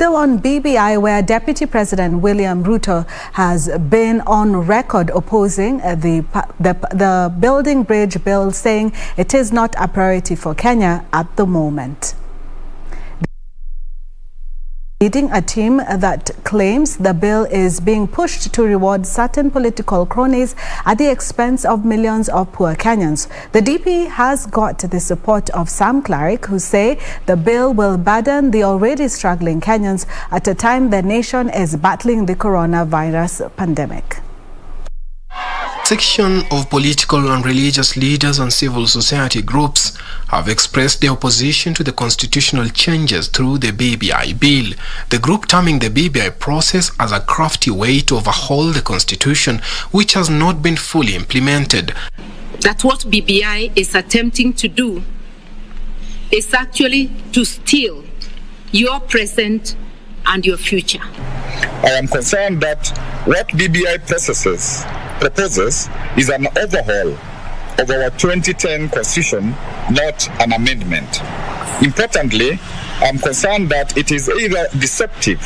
Still on BBI, where Deputy President William Ruto has been on record opposing the building bridge bill, saying it is not a priority for Kenya at the moment. Leading a team that claims the bill is being pushed to reward certain political cronies at the expense of millions of poor Kenyans. The DP has got the support of some Cleric, who say the bill will burden the already struggling Kenyans at a time the nation is battling the coronavirus pandemic. Section of political and religious leaders and civil society groups have expressed their opposition to the constitutional changes through the BBI bill. The group terming the BBI process as a crafty way to overhaul the constitution, which has not been fully implemented. That what BBI is attempting to do is actually to steal your present and your future. I am concerned that what BBI proposes is an overhaul of our 2010 constitution, not an amendment. Importantly, I'm concerned that it is either deceptive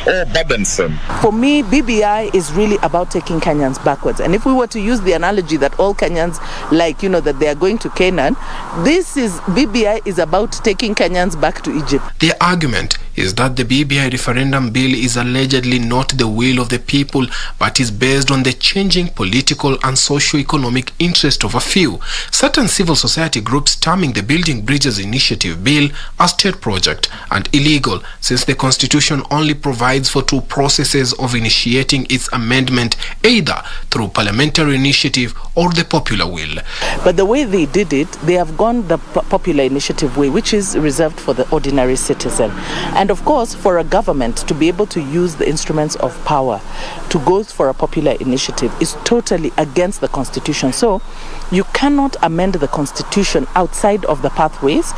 or burdensome. For me, BBI is really about taking Kenyans backwards. And if we were to use the analogy that all Kenyans like, that they are going to Canaan, BBI is about taking Kenyans back to Egypt. Their argument is that the BBI referendum bill is allegedly not the will of the people, but is based on the changing political and socio-economic interest of a few. Certain civil society groups terming the Building Bridges Initiative bill a state project and illegal, since the constitution only provides for two processes of initiating its amendment, either through parliamentary initiative or the popular will. But the way they did it, they have gone the popular initiative way, which is reserved for the ordinary citizen. And of course, for a government to be able to use the instruments of power to go for a popular initiative is totally against the constitution. So you cannot amend the constitution outside of the pathways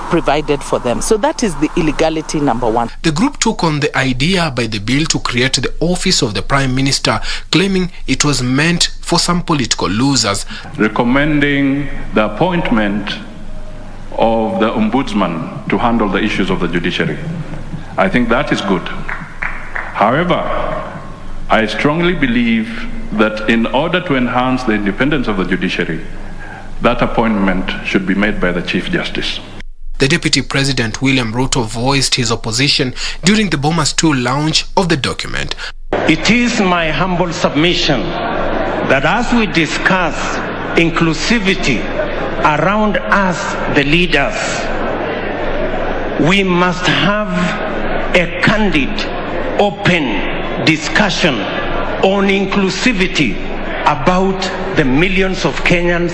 provided for them. So that is the illegality number one. The group took on the idea by the bill to create the office of the Prime Minister, claiming it was meant for some political losers. Recommending the appointment of the Ombudsman to handle the issues of the judiciary. I think that is good. However, I strongly believe that in order to enhance the independence of the judiciary, that appointment should be made by the Chief Justice. The Deputy President William Ruto voiced his opposition during the Bomas 2 launch of the document. It is my humble submission that as we discuss inclusivity around us, the leaders, we must have a candid, open discussion on inclusivity about the millions of Kenyans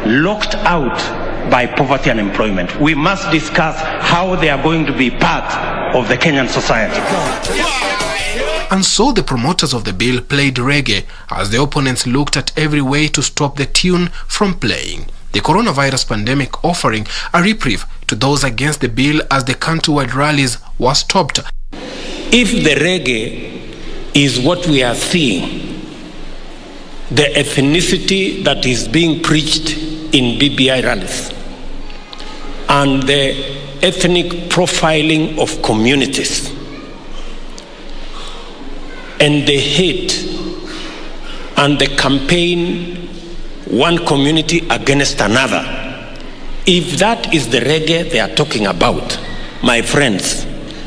locked out by poverty and unemployment. We must discuss how they are going to be part of the Kenyan society. And so the promoters of the bill played reggae as the opponents looked at every way to stop the tune from playing. The coronavirus pandemic offering a reprieve to those against the bill as the countrywide rallies were stopped. If the reggae is what we are seeing, the ethnicity that is being preached in BBI rallies, and the ethnic profiling of communities, and the hate and the campaign one community against another, if that is the reggae they are talking about, my friends,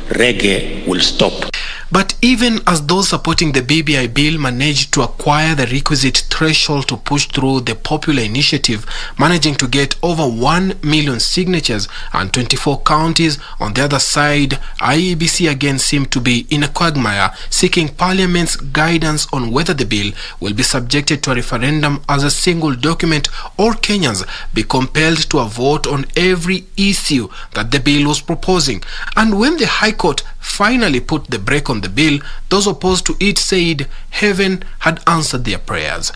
reggae will stop. But even as those supporting the BBI bill managed to acquire the requisite threshold to push through the popular initiative, managing to get over 1 million signatures and 24 counties, on the other side, IEBC again seemed to be in a quagmire, seeking Parliament's guidance on whether the bill will be subjected to a referendum as a single document, or Kenyans be compelled to a vote on every issue that the bill was proposing. And when the High Court finally put the brake on the bill, those opposed to it said heaven had answered their prayers.